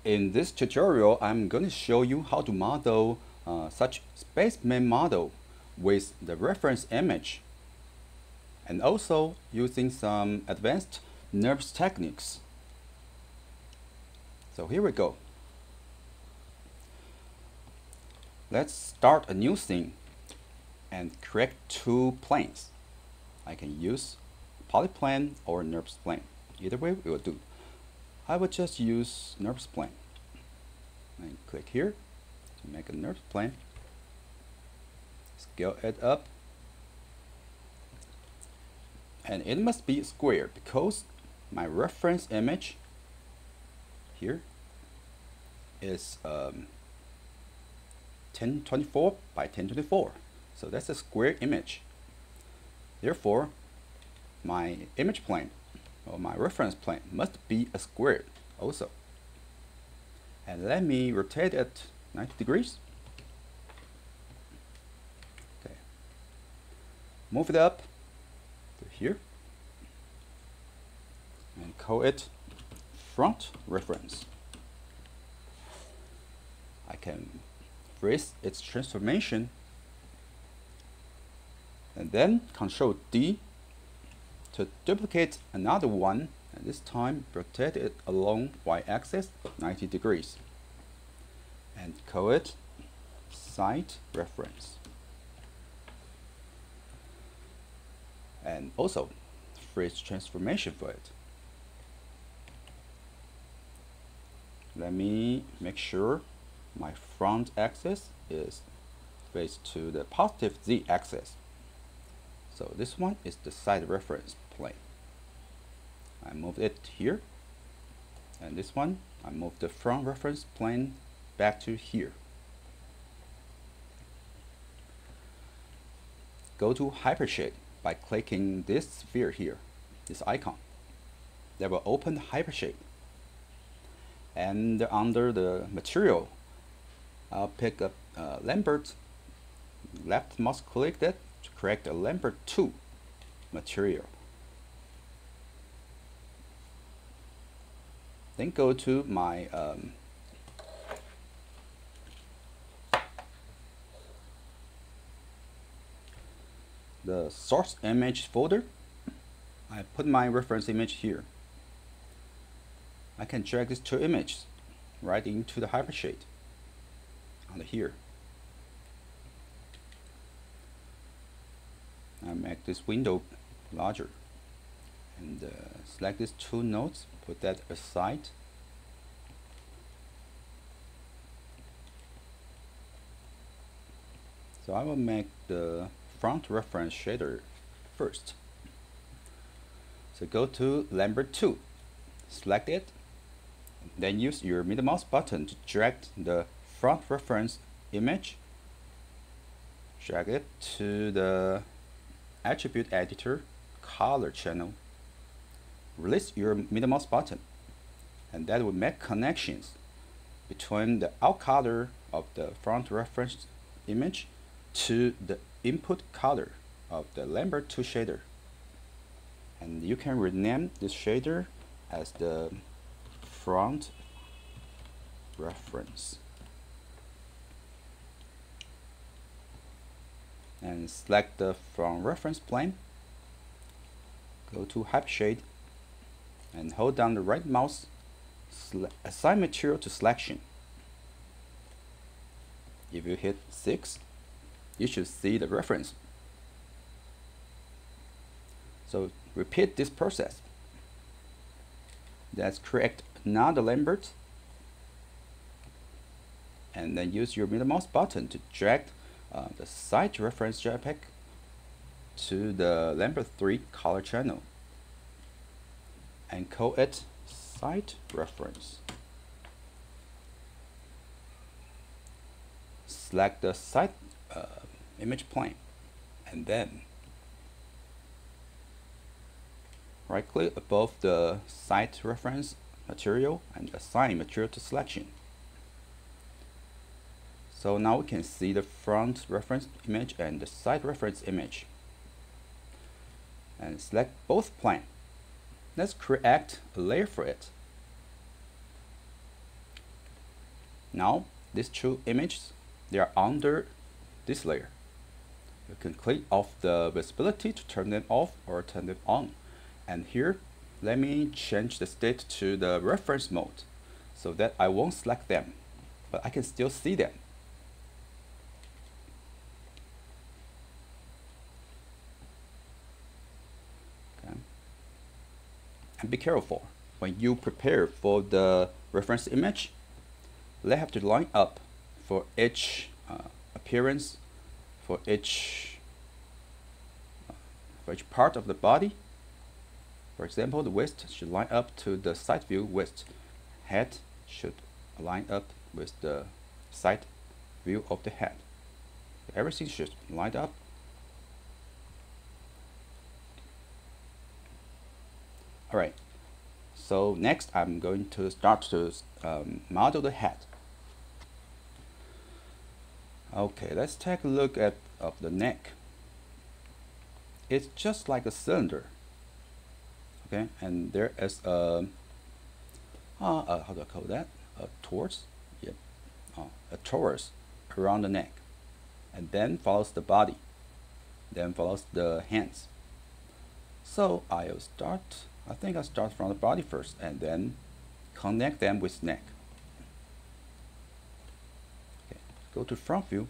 In this tutorial, I'm going to show you how to model such Spaceman model with the reference image, and also using some advanced NURBS techniques. So here we go. Let's start a new scene and create two planes. I can use polyplane or NURBS plane. Either way it will do. I will just use NURBS plane. And click here to make a NURBS plane. Scale it up. And it must be square because my reference image here is 1024 by 1024. So that's a square image. Therefore, my image plane or my reference plane must be a square also. And let me rotate it 90 degrees. Okay. Move it up to here and call it front reference. I can freeze its transformation and then Ctrl D to duplicate another one, and this time rotate it along y-axis 90 degrees and call it side reference. And also freeze transformation for it. Let me make sure my front axis is faced to the positive z-axis. So this one is the side reference plane. I moved it here, and this one I moved the front reference plane back to here. Go to Hypershade by clicking this sphere here, this icon. That will open the Hypershade. And under the material, I'll pick up Lambert, left mouse click that to create a Lambert 2 material. Then go to my the source image folder. I put my reference image here. I can drag these two images right into the Hypershade under here. I make this window larger and select these two nodes, put that aside. So I will make the front reference shader first. So go to Lambert 2, select it, then use your middle mouse button to drag the front reference image, drag it to the attribute editor color channel, release your middle mouse button, and that will make connections between the out color of the front reference image to the input color of the Lambert 2 shader. And you can rename this shader as the front reference. And select the front reference plane. Go to Hypershade and hold down the right mouse, assign material to selection. If you hit 6, you should see the reference. So repeat this process. Let's create another Lambert, and then use your middle mouse button to drag the side reference JPEG to the Lambert 3 color channel and call it side reference. Select the side image plane and then right click above the side reference material and assign material to selection. So now we can see the front reference image and the side reference image. And select both planes. Let's create a layer for it. Now these two images, they are under this layer. You can click off the visibility to turn them off or turn them on. And here, let me change the state to the reference mode so that I won't select them, but I can still see them. Okay. And be careful, when you prepare for the reference image, they have to line up for each appearance, for each part of the body. For example, the waist should line up to the side view waist. Head should line up with the side view of the head. Everything should line up. Alright, so next I'm going to start to model the head. Okay, let's take a look at the neck. It's just like a cylinder. Okay, and there is a how do I call that? A torus. Yep, a torus around the neck, and then follows the body, then follows the hands. So I'll start. I think I'll start from the body first, and then connect them with neck. Okay, go to front view.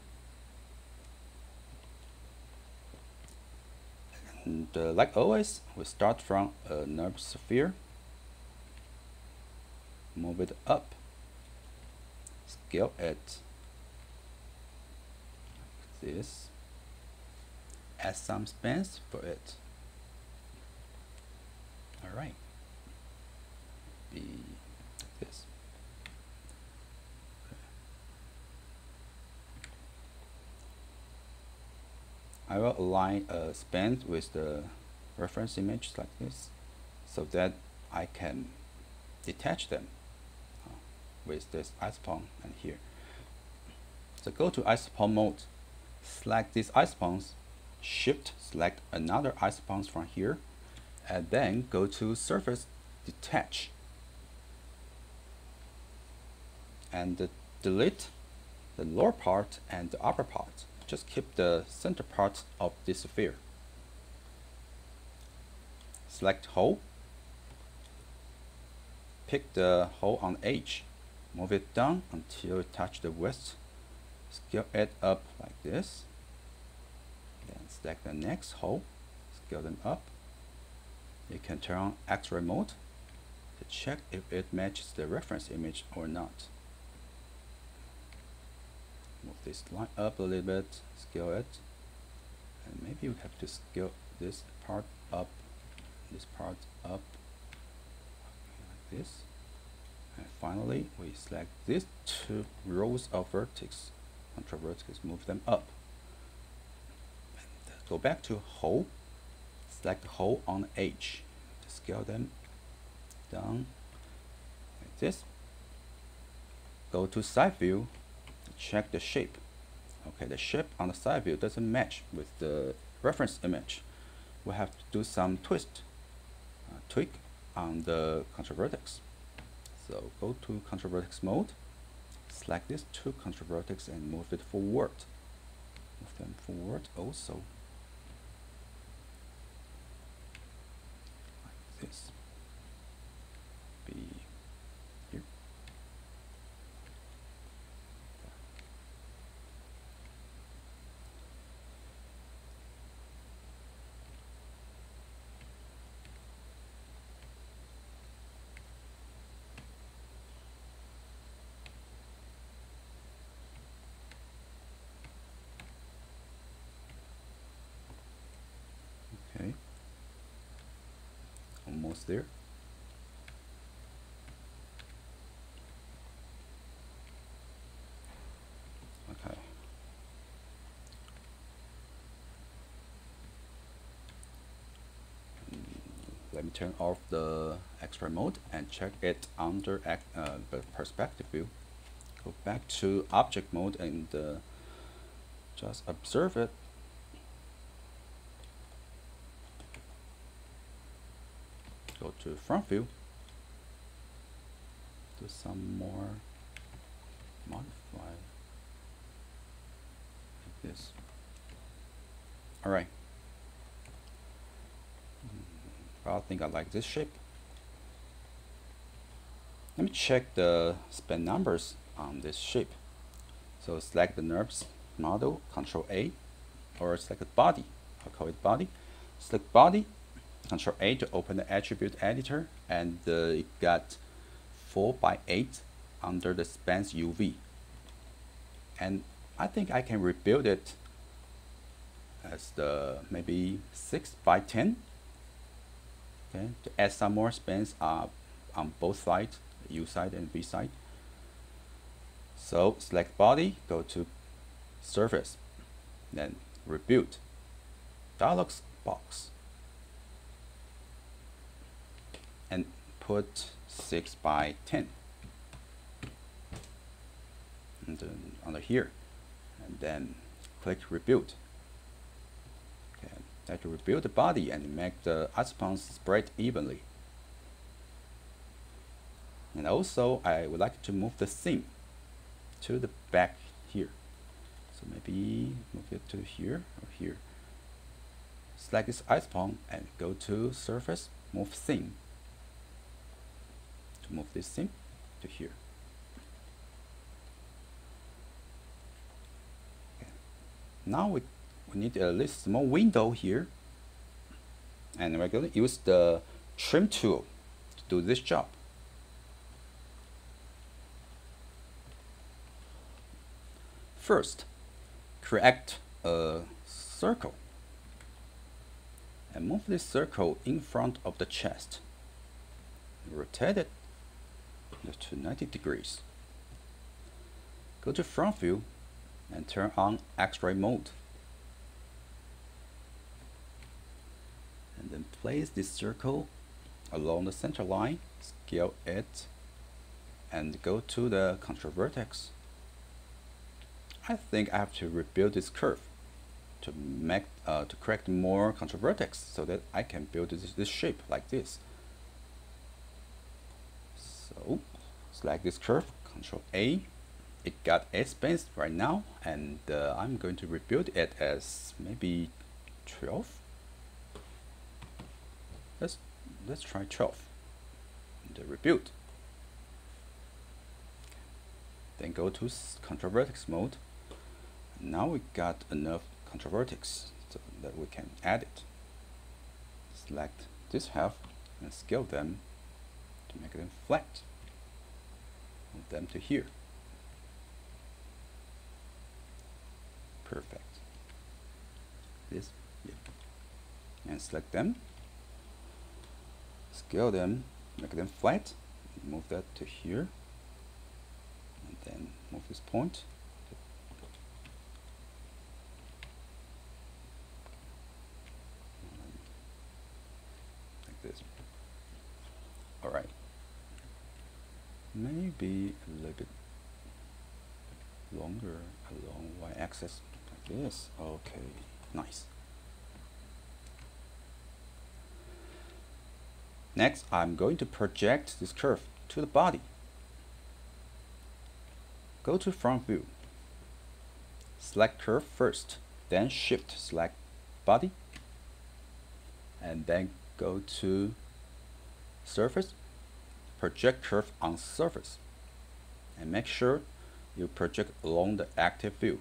And like always, we start from a nerve sphere, move it up, scale it, like this, add some spans for it. Alright, be like this. I will align a span with the reference image like this, so that I can detach them with this isoplane and here. So go to isoplane mode, select these isoplanes, shift select another isoplane from here, and then go to surface detach, and delete the lower part and the upper part. Just keep the center part of this sphere. Select hole, pick the hole on the edge, move it down until it touches the waist, scale it up like this, then select the next hole, scale them up. You can turn on X-ray mode to check if it matches the reference image or not. Move this line up a little bit, scale it, and maybe you have to scale this part up, like this. And finally, we select these two rows of vertex, control vertex, move them up. And go back to hole, select the hole on the edge, to scale them down like this. Go to side view, check the shape. Okay, the shape on the side view doesn't match with the reference image. We have to do some tweak on the control vertex. So go to control vertex mode, select these two control vertex and move it forward. Move them forward also, like this. Be here. Okay, almost there. Okay. Let me turn off the X-ray mode and check it under the perspective view. Go back to object mode and just observe it. Go to front view. Do some more modify like this. All right. I think I like this shape. Let me check the span numbers on this shape. So select the NURBS model, Control A, or select the body. I'll call it body. Select body, Control A to open the attribute editor, and it got 4x8 under the spans UV. And I think I can rebuild it as the maybe 6x10. Okay, to add some more spans on both sides, U side and V side. So select body, go to surface, then rebuild. Dialog box. And put 6x10. And then under here. And then click rebuild. Okay, that will rebuild the body and make the isopods spread evenly. And also I would like to move the seam to the back here. So maybe move it to here or here. Select this isopod and go to surface, move seam. To move this seam to here. Okay. Now we need a little small window here. And we're going to use the trim tool to do this job. First, create a circle and move this circle in front of the chest. Rotate it to 90 degrees. Go to front view and turn on X-ray mode. And then place this circle along the center line, scale it, and go to the control vertex. I think I have to rebuild this curve to correct more control vertex so that I can build this shape like this. So select this curve, Control A. It got 8 spans right now, and I'm going to rebuild it as maybe 12. Let's try 12. And rebuild. Then go to control vertex mode. Now we got enough control vertex so that we can add it. Select this half and scale them to make them flat. Move them to here. Perfect. This, yeah. And select them, scale them, make them flat, move that to here, and then move this point. This. All right. Maybe a little bit longer along y-axis like this. Okay, nice. Next, I'm going to project this curve to the body. Go to front view. Select curve first, then shift select body, and then go to surface, project curve on surface, and make sure you project along the active view.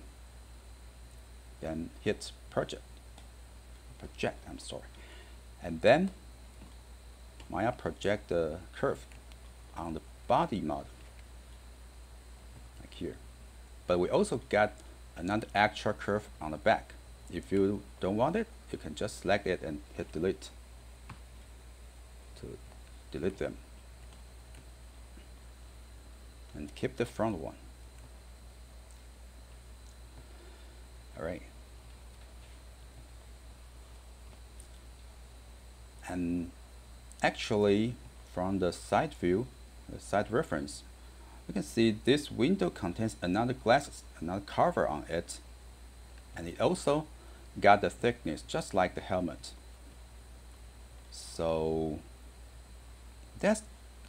Then hit project, and then Maya project the curve on the body model, like here. But we also got another actual curve on the back. If you don't want it, you can just select it and hit delete to delete them, and keep the front one. All right. And actually, from the side view, the side reference, you can see this window contains another glass, another cover on it, and it also got the thickness just like the helmet. So that's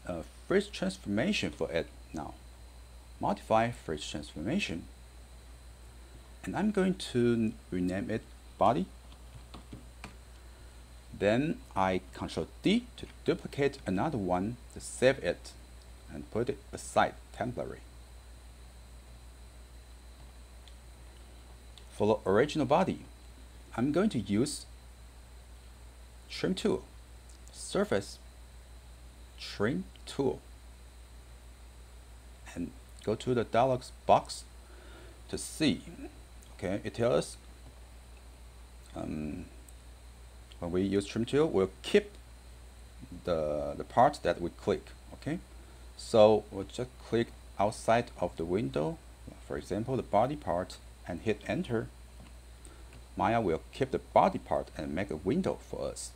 a phase transformation for it now. modify face transformation, and I'm going to rename it body. Then I Ctrl D to duplicate another one to save it and put it aside temporary. For the original body, I'm going to use Trim tool, Surface, Trim tool, and go to the dialog box to see. Okay, it tells us when we use Trim tool, we'll keep the part that we click. Okay, so we'll just click outside of the window, for example, the body part, and hit enter. Maya will keep the body part and make a window for us.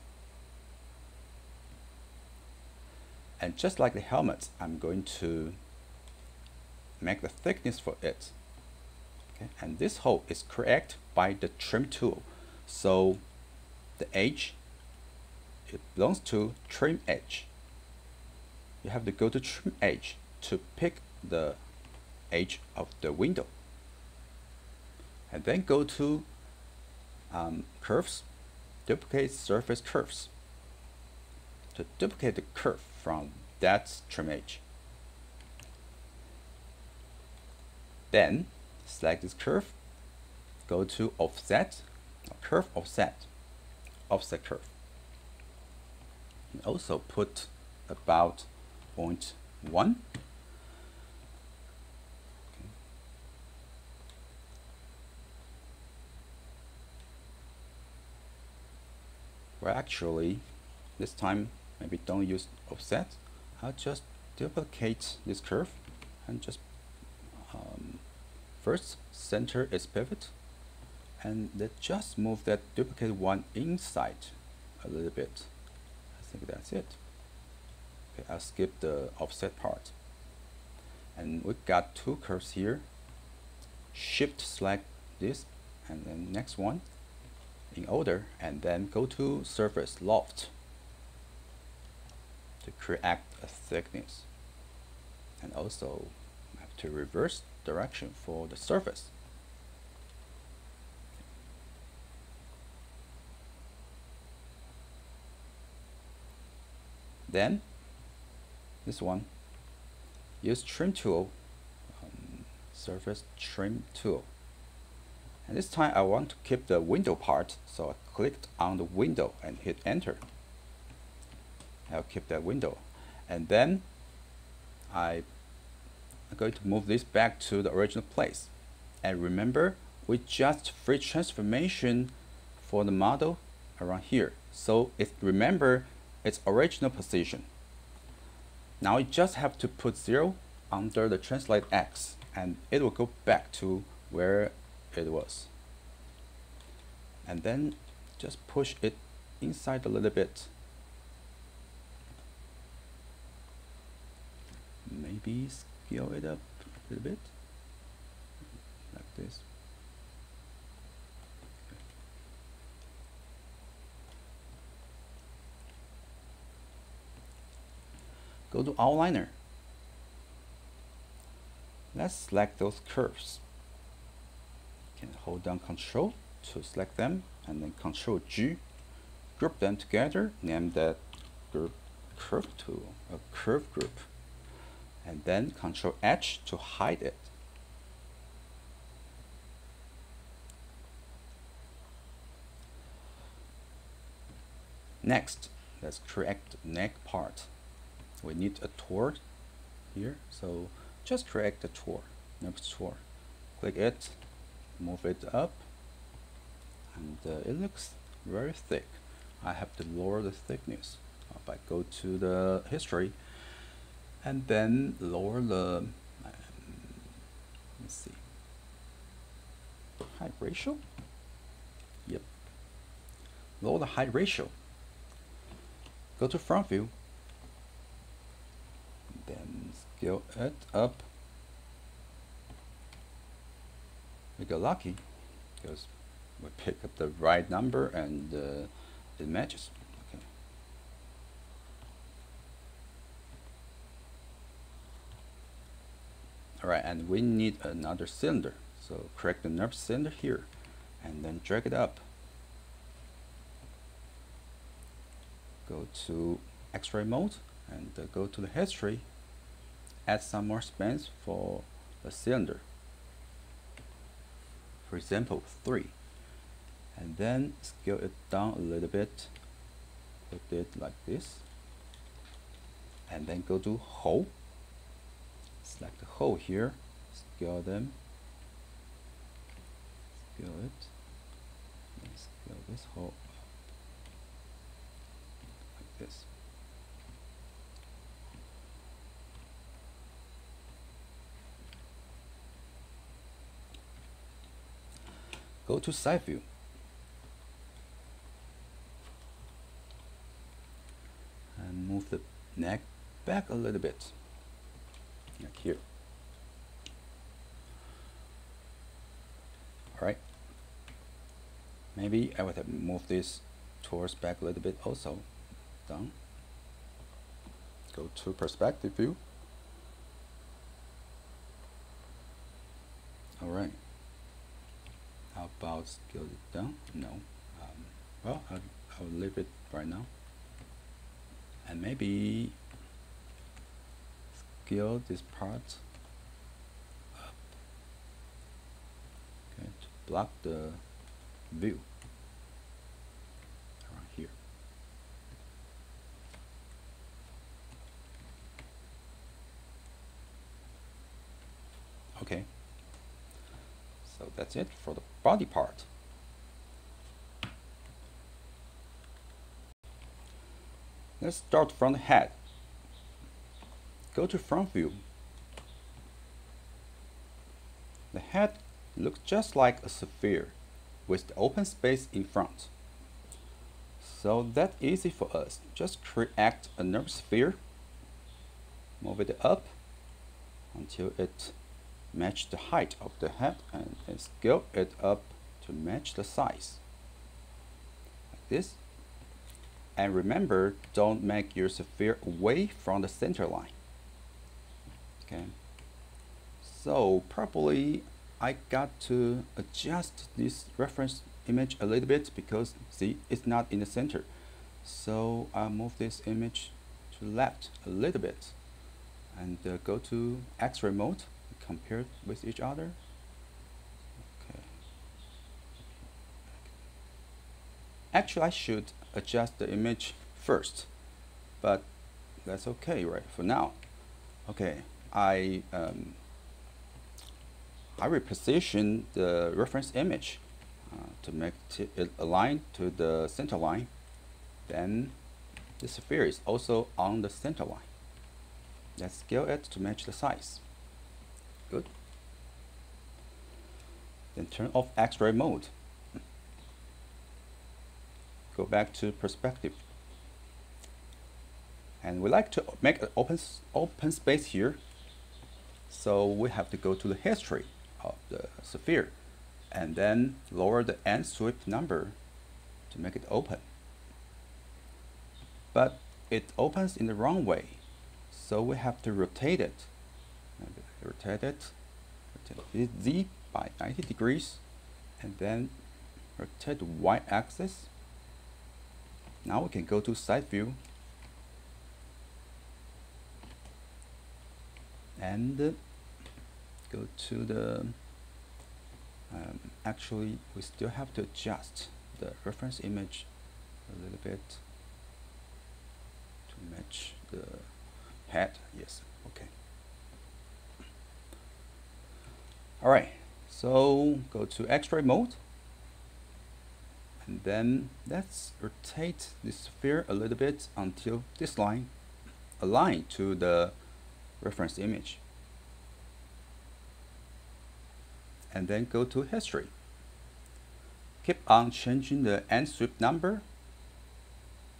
And just like the helmet, I'm going to make the thickness for it. Okay, and this hole is correct by the Trim tool. So the edge, it belongs to Trim edge. You have to go to Trim edge to pick the edge of the window. And then go to curves, duplicate surface curves to duplicate the curve from that trim edge. Then select this curve, go to offset, curve offset, offset curve. And also put about 0.1. Well, actually, this time maybe don't use offset. I'll just duplicate this curve and just first center its pivot, and then just move that duplicate one inside a little bit. I think that's it. Okay, I'll skip the offset part. And we got two curves here. Shift select this, and then next one in order, and then go to surface loft to create a thickness, and also have to reverse direction for the surface. Then this one, use Trim tool, surface Trim tool. And this time I want to keep the window part, so I clicked on the window and hit enter. I'll keep that window. And then I'm going to move this back to the original place. And remember, we just free transformation for the model around here. So remember its original position. Now you just have to put 0 under the translate X, and it will go back to where it was. And then just push it inside a little bit. Maybe scale it up a little bit, like this. Go to outliner. Let's select those curves. You can hold down Ctrl to select them, and then Ctrl G, group them together, name that group curve tool, a curve group, and then Ctrl H to hide it. Next, let's create the neck part. We need a tour here, so just create the tour, next tour. Click it, move it up, and it looks very thick. I have to lower the thickness by go to the history, and then lower the let's see, height ratio. Yep, lower the height ratio. Go to front view, then scale it up. We got lucky because we pick up the right number and it matches. Okay. Alright, and we need another cylinder. So correct the nerve cylinder here and then drag it up. Go to X-ray mode and go to the history. Add some more spans for the cylinder. For example, 3. And then scale it down a little bit. Put it like this. And then go to hole. Select the hole here. Scale them. Scale it. And scale this hole like this. Go to side view. And move the neck back a little bit. Like here. Alright. Maybe I would have moved this towards back a little bit also. Down. Go to perspective view. Alright. How about scale it down? No. Well, I'll leave it right now. And maybe scale this part up. Okay, to block the view around here. Okay. So that's it for the body part. Let's start from the head. Go to front view. The head looks just like a sphere with the open space in front. So that's easy for us. Just create another sphere. Move it up until it matches the height of the head and then scale it up to match the size. Like this. And remember, don't make your sphere away from the center line. Okay. So probably I got to adjust this reference image a little bit because see, it's not in the center. So I'll move this image to the left a little bit and go to X-ray mode, compare it with each other. Okay. Actually, I should adjust the image first, but that's okay right for now. Okay, I reposition the reference image to make it align to the center line. Then the sphere is also on the center line. Let's scale it to match the size. Good. Then turn off X-ray mode. Go back to perspective. And we like to make an open space here. So we have to go to the history of the sphere and then lower the end sweep number to make it open. But it opens in the wrong way. So we have to rotate it. Rotate Z by 90 degrees and then rotate the Y-axis. Now we can go to side view and go to the actually we still have to adjust the reference image a little bit to match the head. Yes, okay. Alright, so go to X-ray mode and then let's rotate this sphere a little bit until this line align to the reference image. And then go to history. Keep on changing the end sweep number.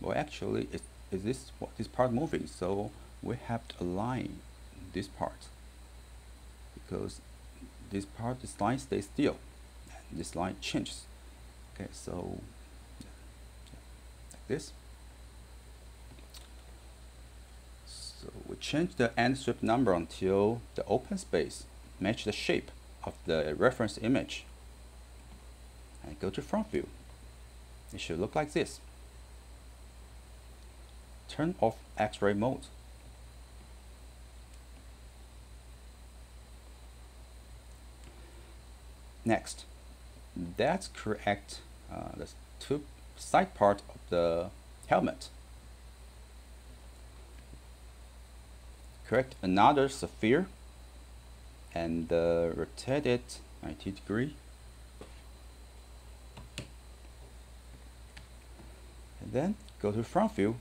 Well, actually, is this part moving? So we have to align this part because this line stays still, and this line changes. Okay, so like this. So we change the end sweep number until the open space match the shape of the reference image. And go to front view. It should look like this. Turn off X-ray mode. Next, let's correct the two side part of the helmet. Correct another sphere and rotate it 90 degrees. And then go to front view.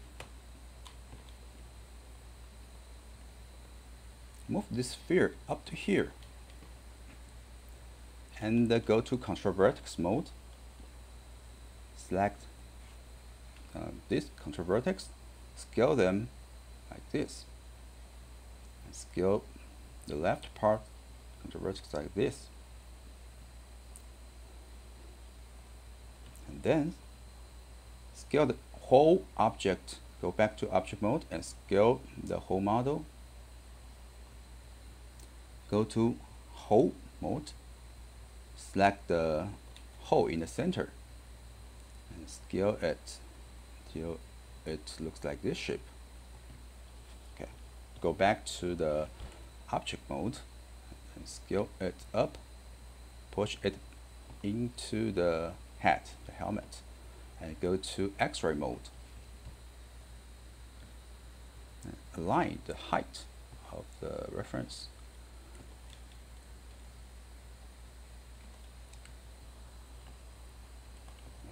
Move this sphere up to here. And go to control vertex mode. Select this control vertex, scale them like this. And scale the left part control vertex like this. And then scale the whole object. Go back to object mode and scale the whole model. Go to hole mode. Select the hole in the center and scale it till it looks like this shape. Okay, go back to the object mode and scale it up, push it into the head, the helmet, and go to X-ray mode. And align the height of the reference.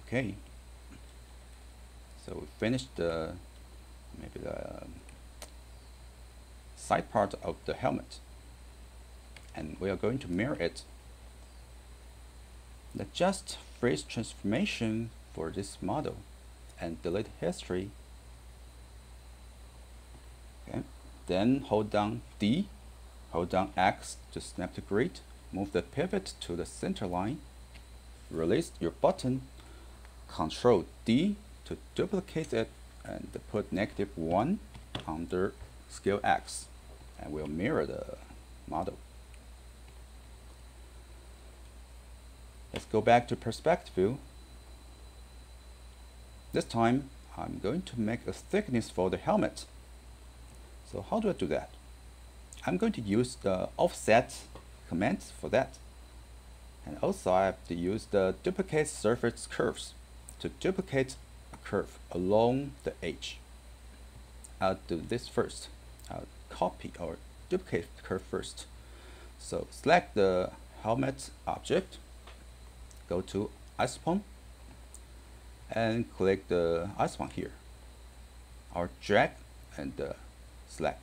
Okay, so we finished maybe the side part of the helmet, and we are going to mirror it. Adjust freeze transformation for this model and delete history. Okay, then hold down D, hold down X to snap the grid, move the pivot to the center line, release your button. Control D to duplicate it and put -1 under scale X, and we'll mirror the model. Let's go back to perspective view. This time I'm going to make a thickness for the helmet. So how do I do that? I'm going to use the offset command for that, and also I have to use the duplicate surface curves to duplicate a curve along the edge. I'll do this first. I'll copy or duplicate the curve first. So select the helmet object, go to isopone, and click the isopone here. Or drag and select.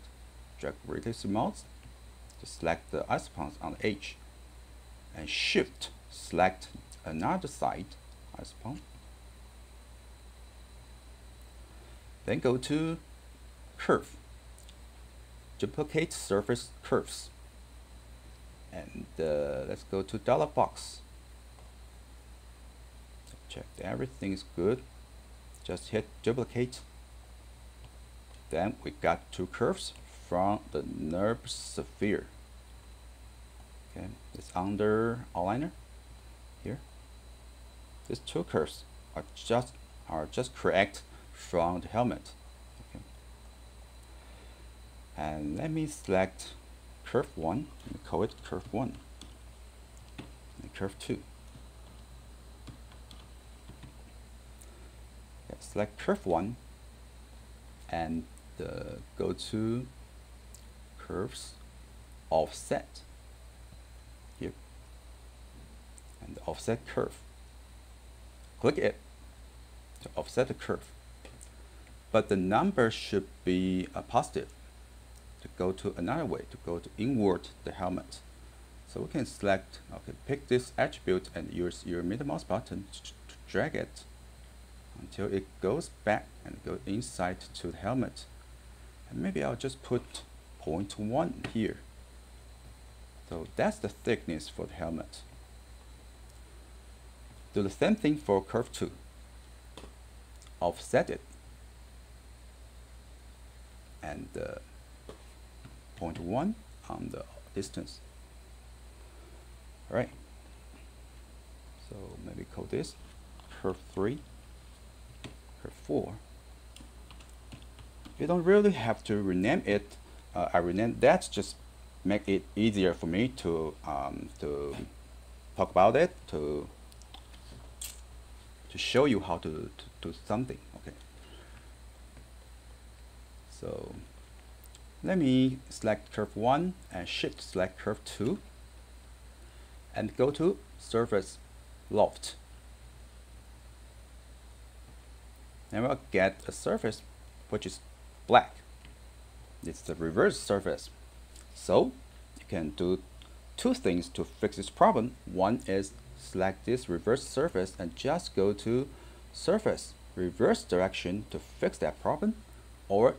Drag release mouse to select the isopones on the edge, and shift select another side isopone. Then go to curve, duplicate surface curves, and let's go to dialog box. Check that everything is good. Just hit duplicate. Then we got two curves from the NURB sphere. Okay, it's under outliner here. These two curves are just correct from the helmet. Okay. And let me select curve 1, let me call it curve 1, and curve 2. Okay, select curve 1 and go to curves offset here, and the offset curve. Click it to offset the curve, but the number should be a positive. To go to another way, to go to inward the helmet. So we can select, okay, pick this attribute and use your middle mouse button to drag it until it goes back and go inside to the helmet. And maybe I'll just put 0.1 here. So that's the thickness for the helmet. Do the same thing for curve 2. Offset it and 0.1 on the distance. Alright, so maybe call this curve 3, curve 4. You don't really have to rename it. I renamed that just make it easier for me to talk about it, to show you how to do something. Okay. So let me select curve 1 and shift select curve 2 and go to surface loft. And we'll get a surface which is black. It's the reverse surface. So you can do two things to fix this problem. One is select this reverse surface and just go to surface reverse direction to fix that problem, or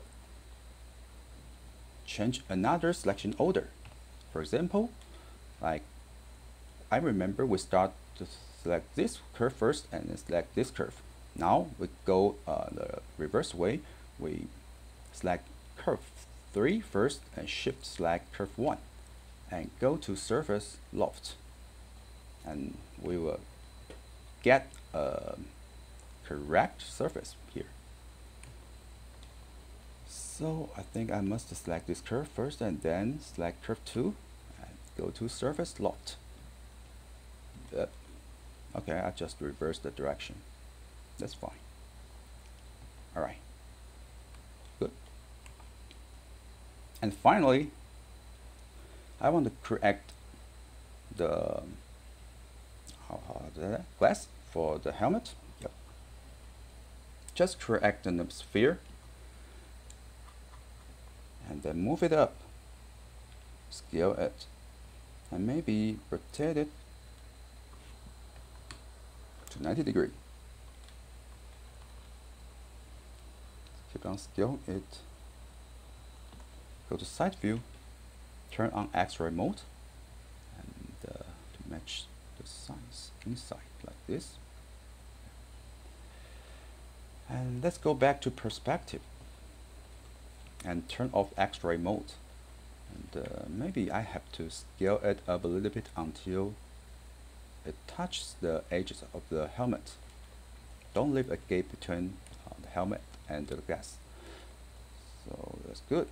change another selection order. For example, like I remember we start to select this curve first and then select this curve. Now we go the reverse way. We select curve 3 first and shift select curve 1 and go to surface loft, and we will get a correct surface here. So I think I must select this curve first and then select curve 2 and go to surface loft. Okay, I just reversed the direction. That's fine. Alright. Good. And finally, I want to create the glass for the helmet. Yep. Just create the sphere and then move it up, scale it, and maybe rotate it to 90 degrees. Keep on scale it. Go to side view, turn on X-ray mode, and to match the size inside like this. And let's go back to perspective and turn off X-ray mode. And maybe I have to scale it up a little bit until it touches the edges of the helmet. Don't leave a gap between the helmet and the glass. So that's good.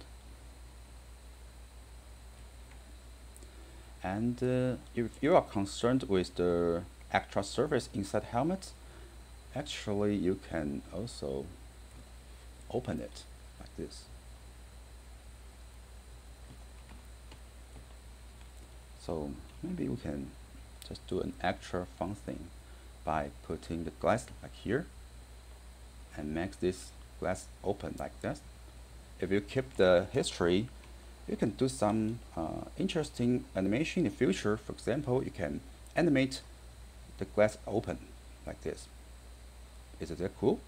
And if you are concerned with the extra surface inside helmet, actually you can also open it like this. So maybe we can just do an extra fun thing by putting the glass like here and make this glass open like this. If you keep the history, you can do some interesting animation in the future. For example, you can animate the glass open like this. Is it that cool?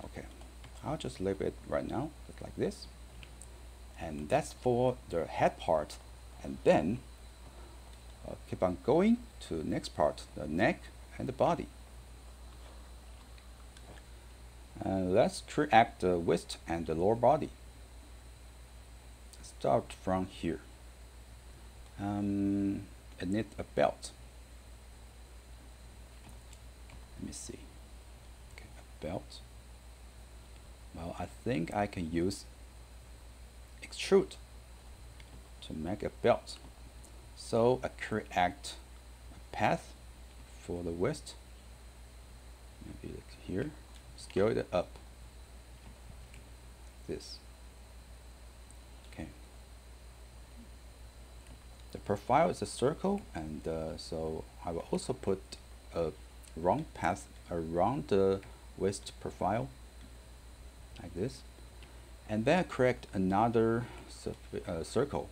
Okay, I'll just leave it right now, just like this. And that's for the head part. And then keep on going to the next part, the neck and the body. Let's create the waist and the lower body. Start from here. It needs a belt. Let me see. Okay, a belt. Well, I think I can use extrude to make a belt. So I create a path for the waist. Maybe like here. Scale it up. This. Okay. The profile is a circle, and so I will also put a round path around the waist profile, like this, and then create another circle,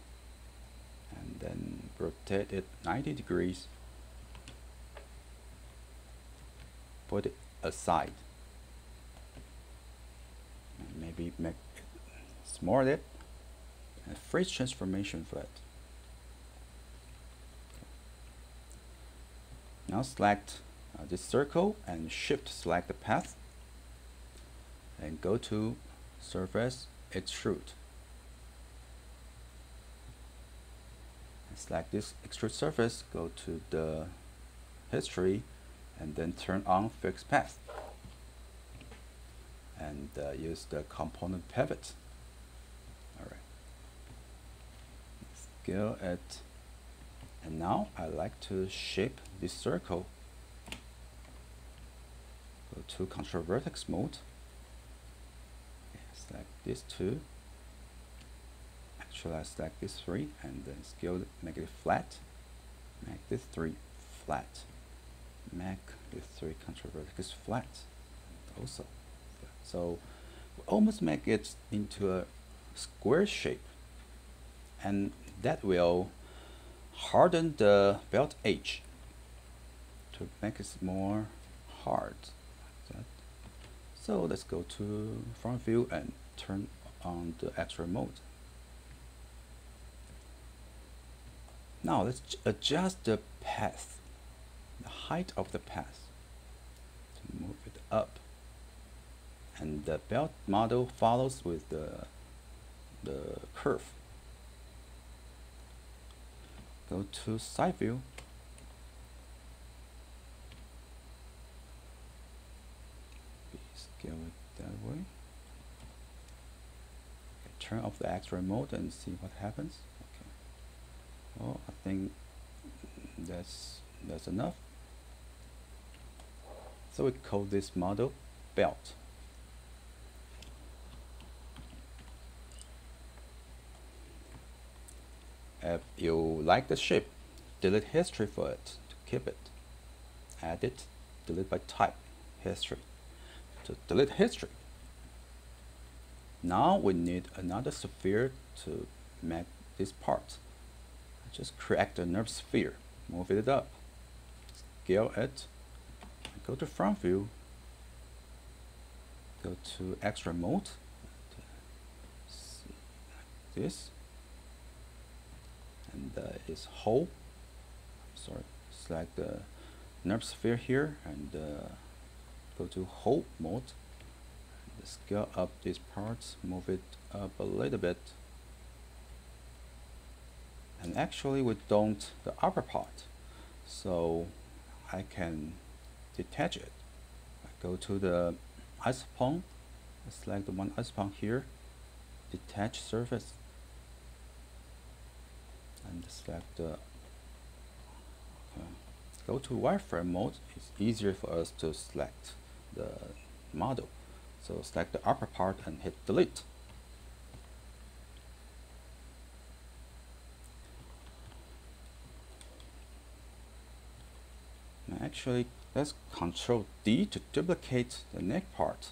and then rotate it 90 degrees. Put it aside. Maybe make it small it and freeze transformation for it. Now select this circle and shift select the path and go to surface extrude. select this extrude surface, go to the history, and then turn on fixed path. And use the component pivot. Alright. Scale it. And now I like to shape this circle. Go to control vertex mode. Select these two. Actually, I select these three and then scale it, make it flat. Make this three flat. Make this three control vertex flat. Also flat. So we almost make it into a square shape, and that will harden the belt edge to make it more hard. Like that. So let's go to front view and turn on the extrude mode. Now let's adjust the path, the height of the path, to move it up. And the belt model follows with the curve. Go to side view. Scale it that way. Okay, turn off the extrude mode and see what happens. Okay. Well, I think that's enough. So we call this model belt. If you like the shape, delete history for it to keep it. Edit, delete by type, history. To delete history. Now we need another sphere to make this part. Just create a nerve sphere, move it up, scale it, go to front view, go to extrude mode, see like this, and it's whole. Sorry, select the nerve sphere here and go to whole mode. And scale up these parts, move it up a little bit. And actually we don't the upper part, so I can detach it. I go to the isopone, select the one isopone here, detach surface, and select the go to wireframe mode. It's easier for us to select the model. So select the upper part and hit delete. Actually, let's Control D to duplicate the neck part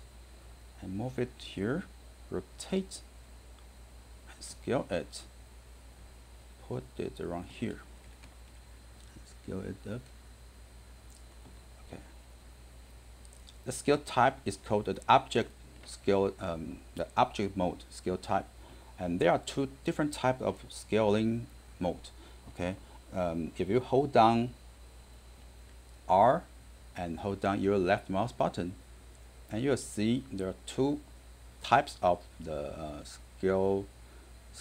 and move it here, rotate, and scale it. Put it around here. Scale it up. Okay. The scale type is called the object scale, the object mode scale type, and there are two different types of scaling mode. Okay. If you hold down R and hold down your left mouse button, and you'll see there are two types of the scale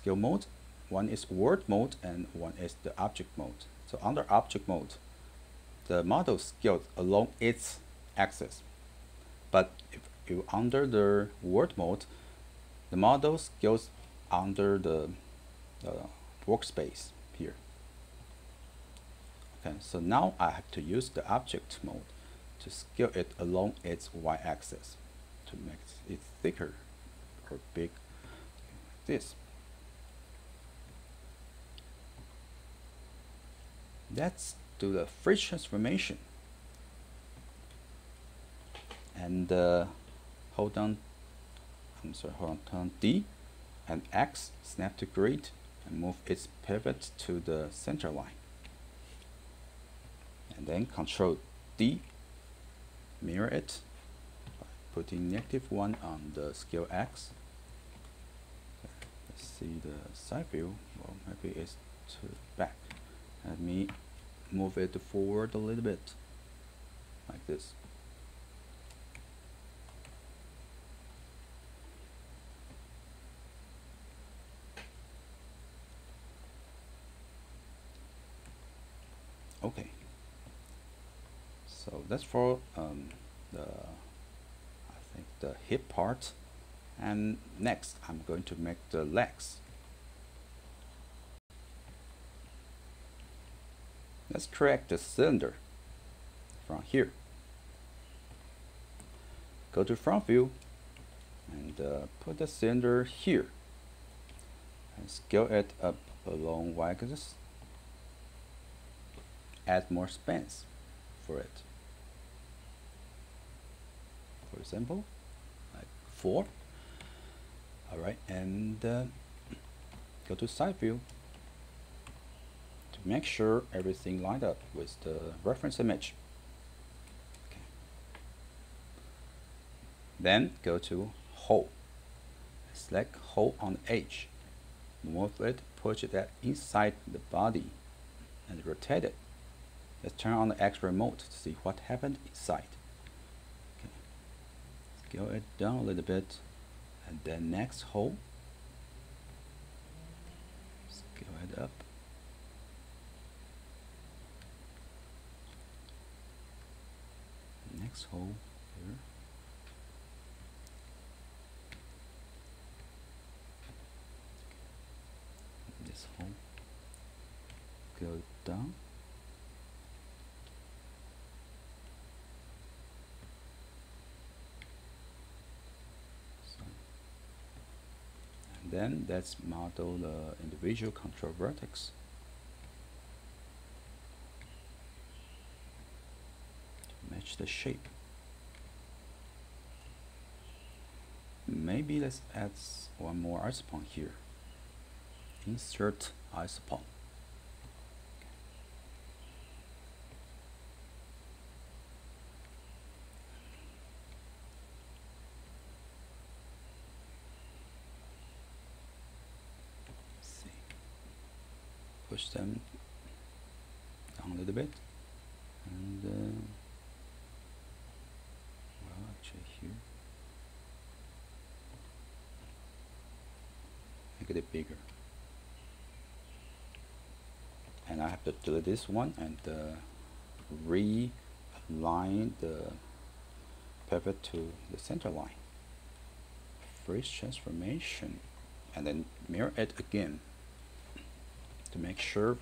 mode. One is word mode and one is the object mode. So under object mode, the model scales along its axis. But if you under the word mode, the model scales under the workspace here. Okay, so now I have to use the object mode to scale it along its y-axis to make it thicker or big, like this. Let's do the free transformation and hold on D and X, snap to grid and move its pivot to the center line. And then Control D, mirror it by putting -1 on the scale X. Okay, let's see the side view. Well, maybe it's to back. Let me move it forward a little bit, like this. So that's for the I think the hip part. And next I'm going to make the legs. Let's create the cylinder from here. Go to front view and put the cylinder here and scale it up along y-axis. Add more spans for it. For example, like 4. Alright, and go to side view to make sure everything lined up with the reference image. Okay. Then go to hole. Select hole on the edge. Move it, push it inside the body and rotate it. Let's turn on the X-ray mode to see what happened inside. Okay. Scale it down a little bit, and then next hole. Scale it up. Next hole here. This hole. Go down. Then let's model the individual control vertex. To match the shape. Maybe let's add one more isopon here. Insert isopon. Push them down a little bit, and well, actually here, make it bigger. And I have to delete this one and realign the pivot to the center line. Freeze transformation, and then mirror it again to make sure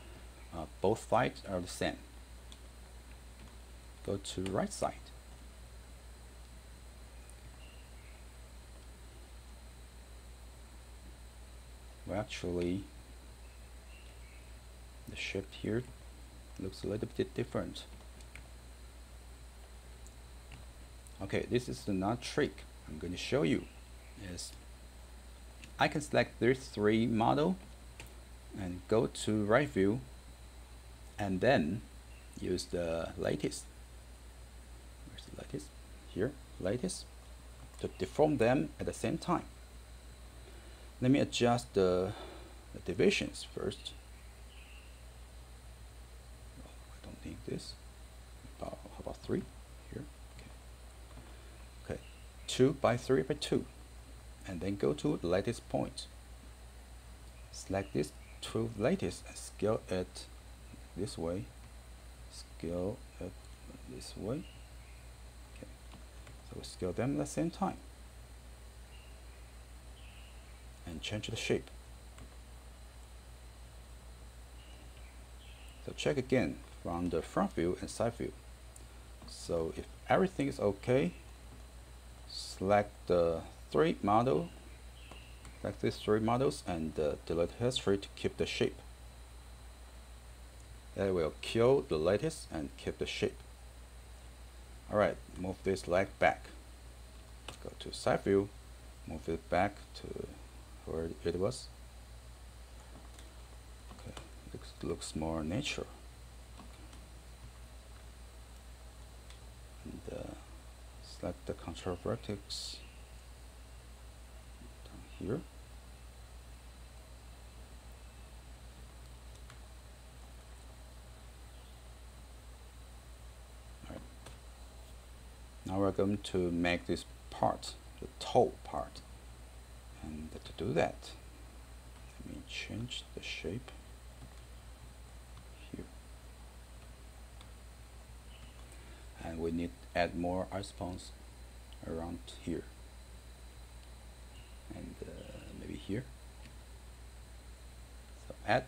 both sides are the same. Go to right side. Well, actually, the shape here looks a little bit different. Okay, this is another trick I'm going to show you. Is I can select this 3 model and go to right view and then use the lattice. Where's the lattice? Here, lattice, to deform them at the same time. Let me adjust the divisions first. Oh, I don't think this. How about 3 here? Okay. 2 by 3 by 2, and then go to lattice point. Select this 2 lattice and scale it this way. Scale it this way. Okay. So we scale them at the same time and change the shape. So check again from the front view and side view. So if everything is okay, select the 3 model. Select these 3 models and delete history to keep the shape. That will kill the lattice and keep the shape. Alright, move this leg back. Go to side view, move it back to where it was. Okay, looks more natural. And select the control vertex down here. Now we're going to make this part, the toe part. And to do that, let me change the shape here. and we need to add more isopawns around here, and maybe here. So add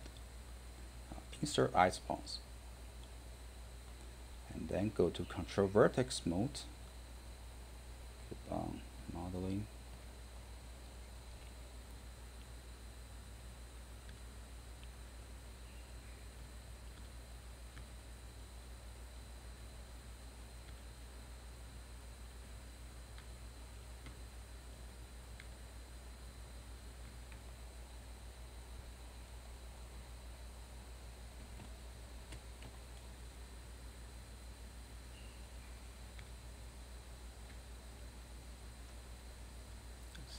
insert isopawns, and then go to control vertex mode, click on modeling,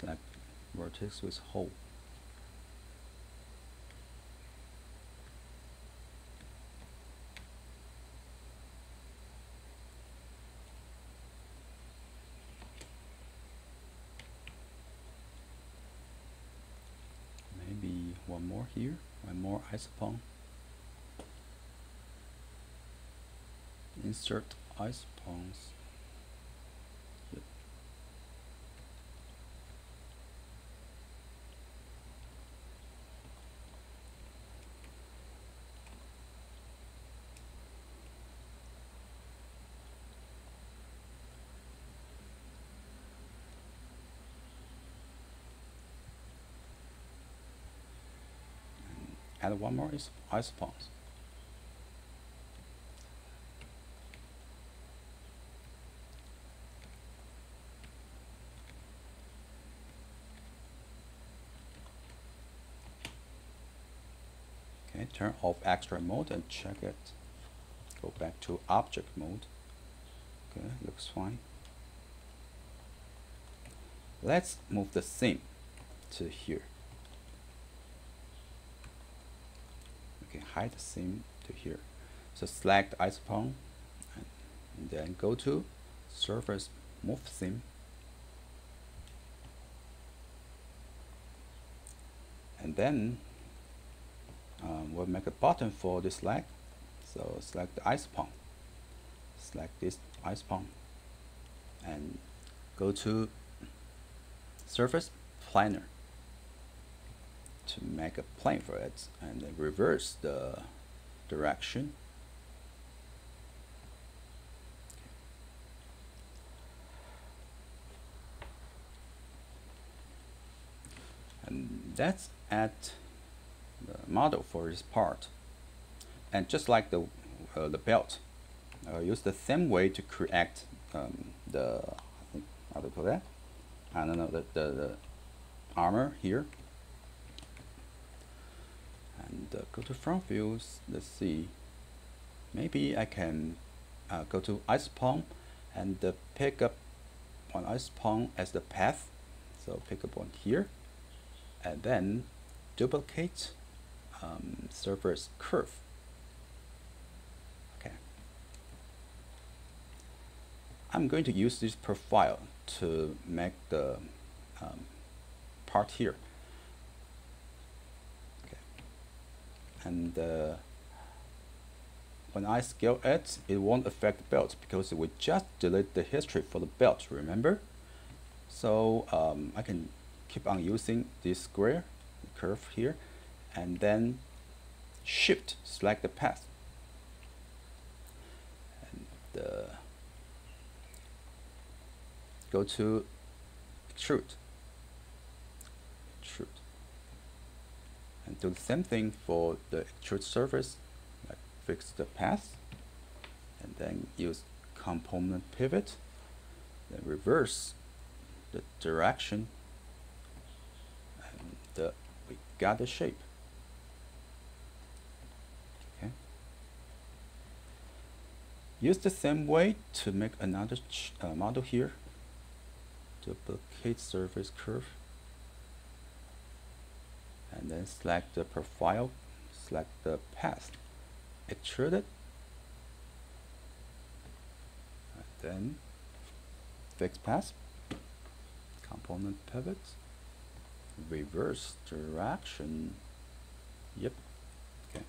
select vertex with hole. Maybe one more here, one more isopawn. Insert isopawns. Yep. Add one more isopawns. Okay, turn off extra mode and check it. Go back to object mode. Okay, looks fine. Let's move the theme to here. Okay, hide the theme to here. So select isopawn and then go to surface move theme. And then we'll make a button for this leg. So select the isopawn. Select this isopawn and go to surface planar to make a plane for it, and then reverse the direction. And that's at the model for this part. And just like the belt, use the same way to create the, how do you call that? I don't know, the armor here. And go to front views. Let's see. Maybe I can go to isopawn and pick up one isopawn as the path. So pick up one here, and then duplicate surface curve. Okay. I'm going to use this profile to make the part here. And when I scale it, it won't affect the belt because we just delete the history for the belt, remember? So I can keep on using this square curve here, and then shift select the path, and go to extrude, and do the same thing for the extrude surface. Like fix the path, and then use component pivot, then reverse the direction, and we got the shape. Okay. Use the same way to make another model here. Duplicate surface curve, and then select the profile, select the path, extrude it, and then fix path, component pivot, reverse direction. Yep. Okay.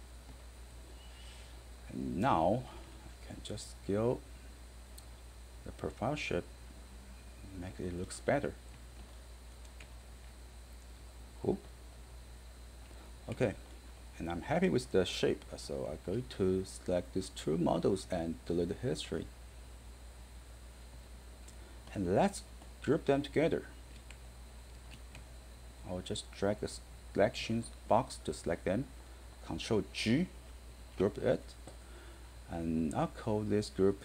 And now I can just scale the profile shape, make it looks better. Cool. Okay, and I'm happy with the shape, so I'm going to select these two models and delete the history. And let's group them together. I'll just drag the selection box to select them. Control G, group it, and I'll call this group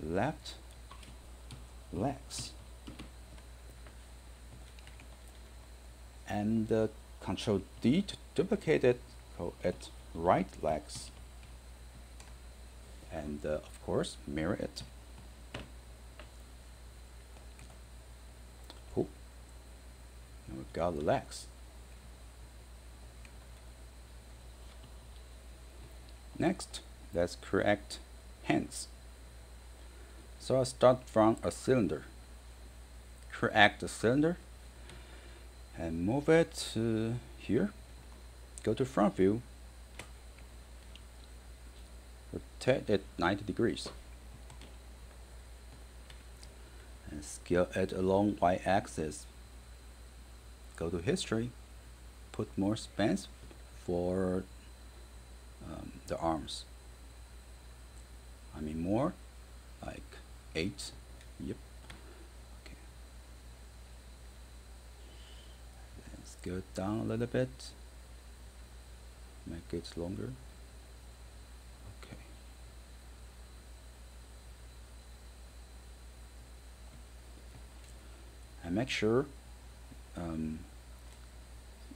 left legs. And Control D to duplicate it, call it right legs. And of course, mirror it. Cool. And we've got the legs. Next, let's create hands. So I'll start from a cylinder. Create the cylinder and move it to here. Go to front view. Rotate it 90 degrees. And scale it along y-axis. Go to history. Put more spans for the arms. I mean more, like 8. Yep. Okay. Let's go down a little bit. Make it longer. Okay. And make sure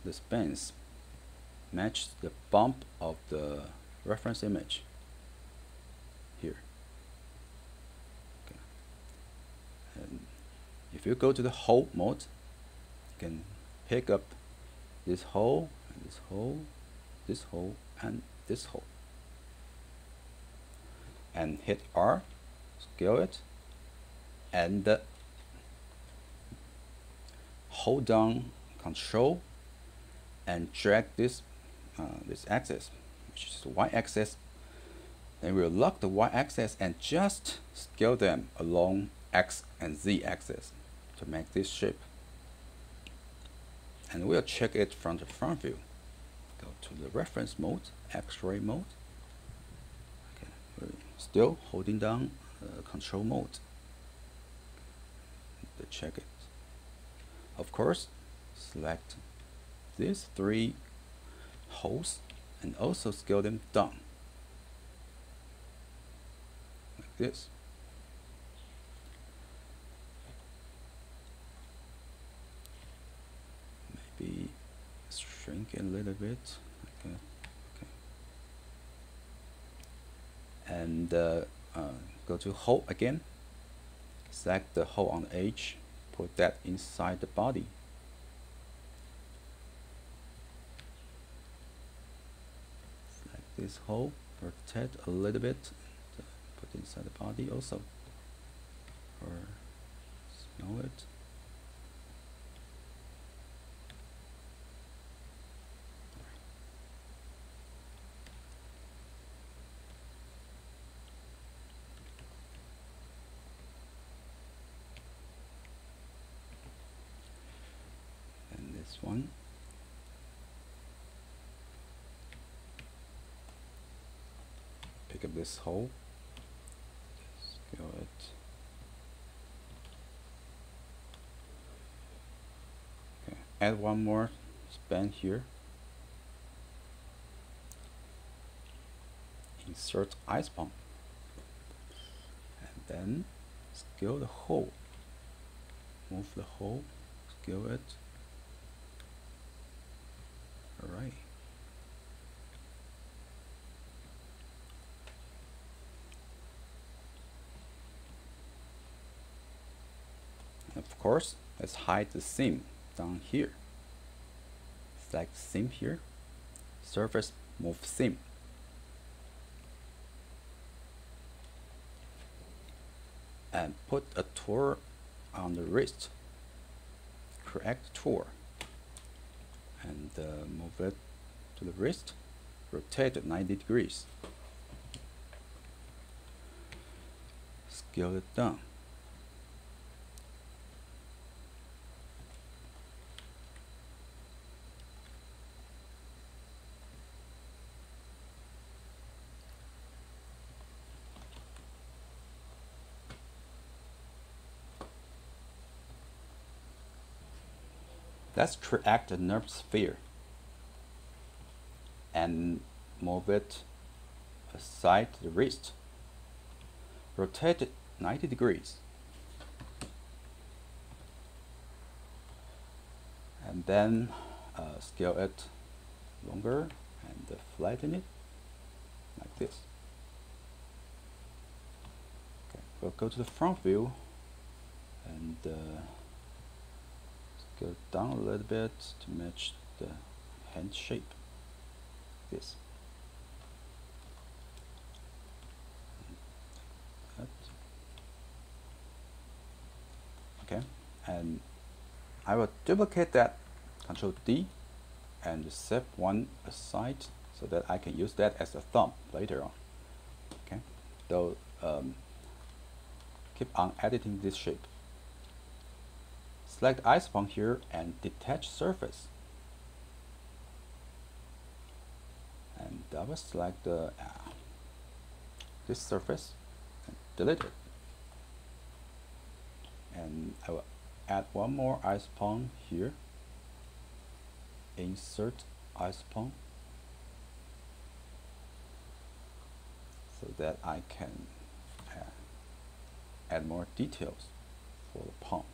the spans match the bump of the reference image here. Okay. And if you go to the hole mode, you can pick up this hole and this hole, this hole and this hole, and hit R, scale it, and hold down Control and drag this this axis, which is the y-axis. Then we'll lock the y-axis and just scale them along x and z axis to make this shape. And we'll check it from the front view. Go to the reference mode, X-ray mode. Okay, we're still holding down control mode to check it. Of course, select these 3 holes and also scale them down like this. Maybe shrink it a little bit. Okay. Okay. And go to hole again. Select the hole on the edge. Put that inside the body. This hole, rotate a little bit, put inside the body also, or smell it. And this one. Pick up this hole, scale it. Okay. Add one more span here. Insert ice pump, and then scale the hole. Move the hole, scale it. All right. Of course, let's hide the seam down here. Select seam here, surface, move seam. And put a tour on the wrist. Create tour. And move it to the wrist. Rotate it 90 degrees. scale it down. Let's create a nerve sphere and move it aside the wrist. Rotate it 90 degrees. And then scale it longer and flatten it like this. Okay, we'll go to the front view and scale down a little bit to match the hand shape. This. Okay, and I will duplicate that, Control D, and set one aside so that I can use that as a thumb later on. Okay, so keep on editing this shape. Select iSpawn here and detach surface. And double select this surface and delete it. And I will add one more iSpawn here. Insert iSpawn so that I can add more details for the palm.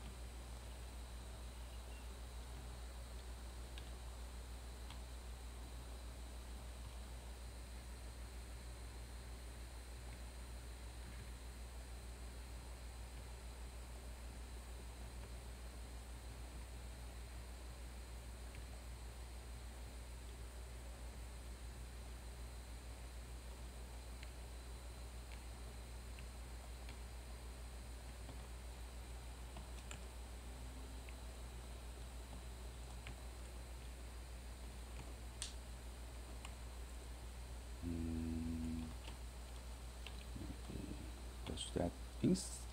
Push that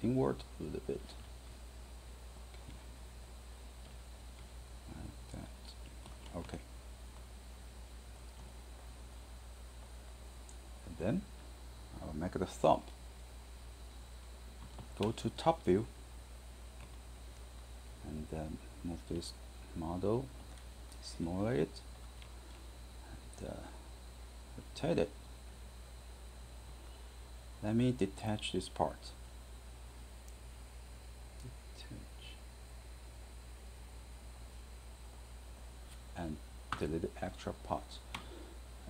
inward a little bit. Like that. Okay. And then I'll make the thumb. Go to top view and then move this model, small it, and rotate it. Let me detach this part. Detach. And delete the extra part.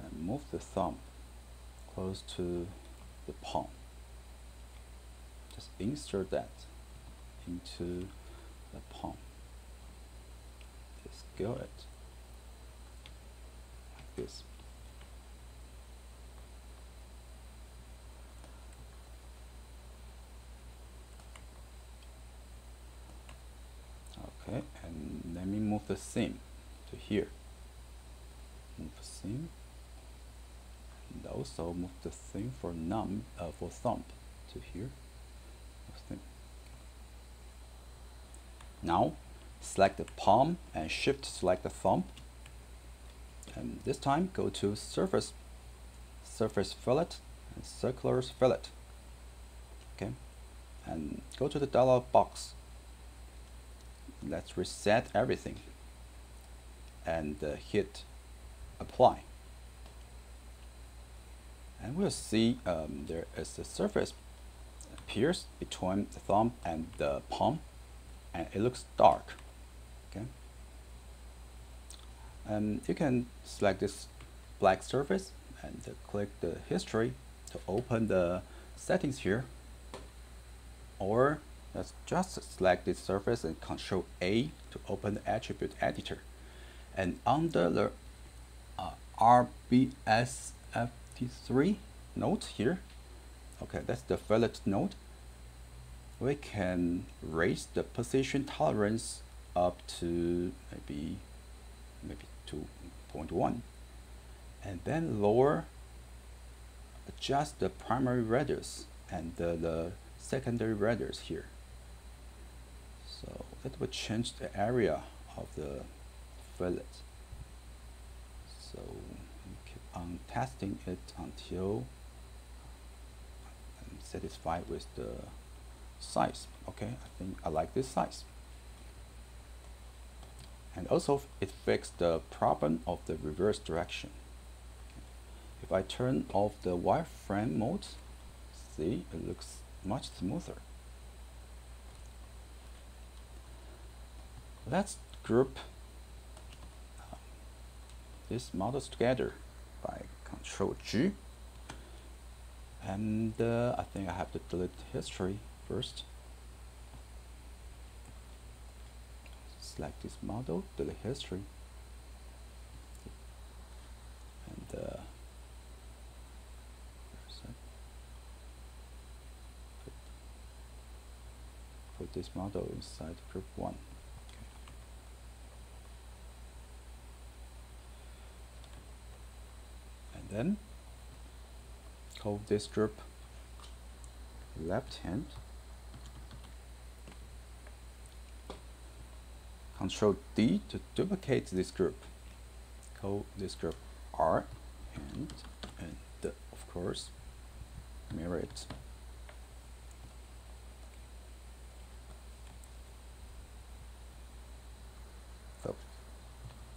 And move the thumb close to the palm. Just insert that into the palm. Just scale it like this. Okay, and let me move the seam to here. Move the seam, and also move the seam for thumb to here. Now, select the palm and shift select the thumb. And this time, go to surface fillet, and circular fillet. Okay, and go to the dialog box. Let's reset everything and hit apply. And we'll see there is a surface appears between the thumb and the palm, and it looks dark. Okay, and you can select this black surface and click the history to open the settings here, or let's just select this surface and Control A to open the attribute editor. And under the RBSFT3 node here, okay, that's the fillet node, we can raise the position tolerance up to maybe 2.1, and then adjust the primary radius and the secondary radius here. So that will change the area of the fillet. So we keep on testing it until I'm satisfied with the size. Okay, I think I like this size. And also it fixed the problem of the reverse direction. If I turn off the wireframe mode, see, it looks much smoother. Let's group these models together by Control G. And I think I have to delete history first. Select this model, delete history. And put this model inside group 1. Then call this group left hand. Control D to duplicate this group. Call this group R hand, and of course mirror it. So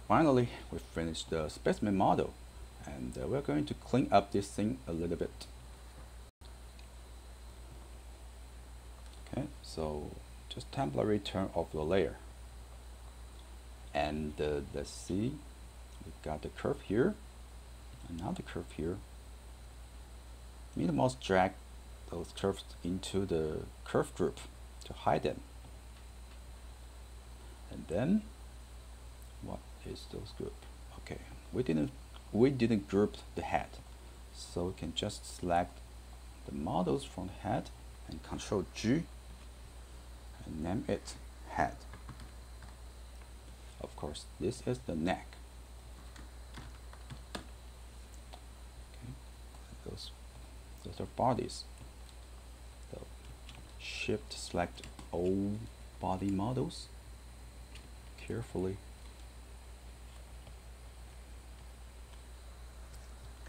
finally we finished the Spaceman model. And we're going to clean up this thing a little bit. Okay, so just temporarily turn off the layer. And let's see, we've got the curve here, and now the curve here. Middle mouse drag those curves into the curve group to hide them. And then, what is those group? Okay, we didn't group the head, so we can just select the models from the head and Control G and name it head. Of course, this is the neck. Okay. Those are bodies. So Shift select all body models carefully.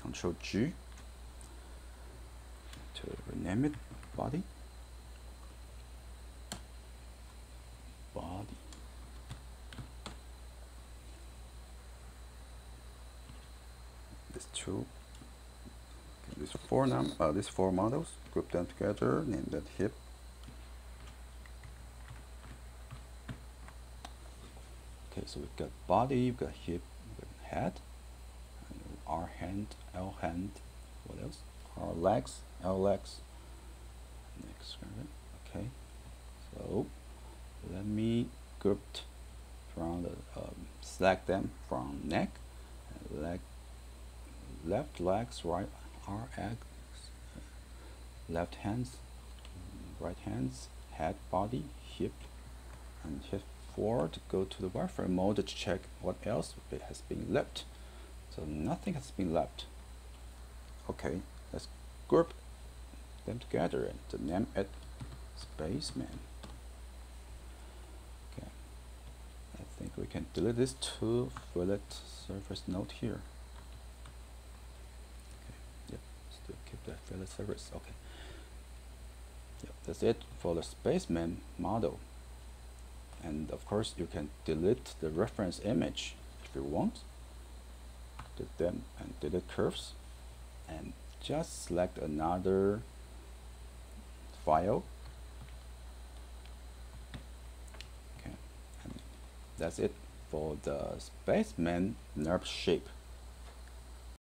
Control G to rename it body. These two, these four models, group them together, name that hip. Okay, so we've got body, we've got hip, we've got head. R hand, L hand, what else? R legs, L legs. Next, okay. So let me group from the select them from neck, leg, left legs, right R legs, left hands, right hands, head, body, hip, and hit forward. Go to the wireframe mode to check what else has been left. So nothing has been left. Okay, let's group them together and name it Spaceman. Okay, I think we can delete this two fillet surface node here. Okay, yep, still keep that fillet surface. Okay, yep, that's it for the Spaceman model. And of course, you can delete the reference image if you want. Delete them and delete curves, and just select another file. Okay, and that's it for the Spaceman nerve shape.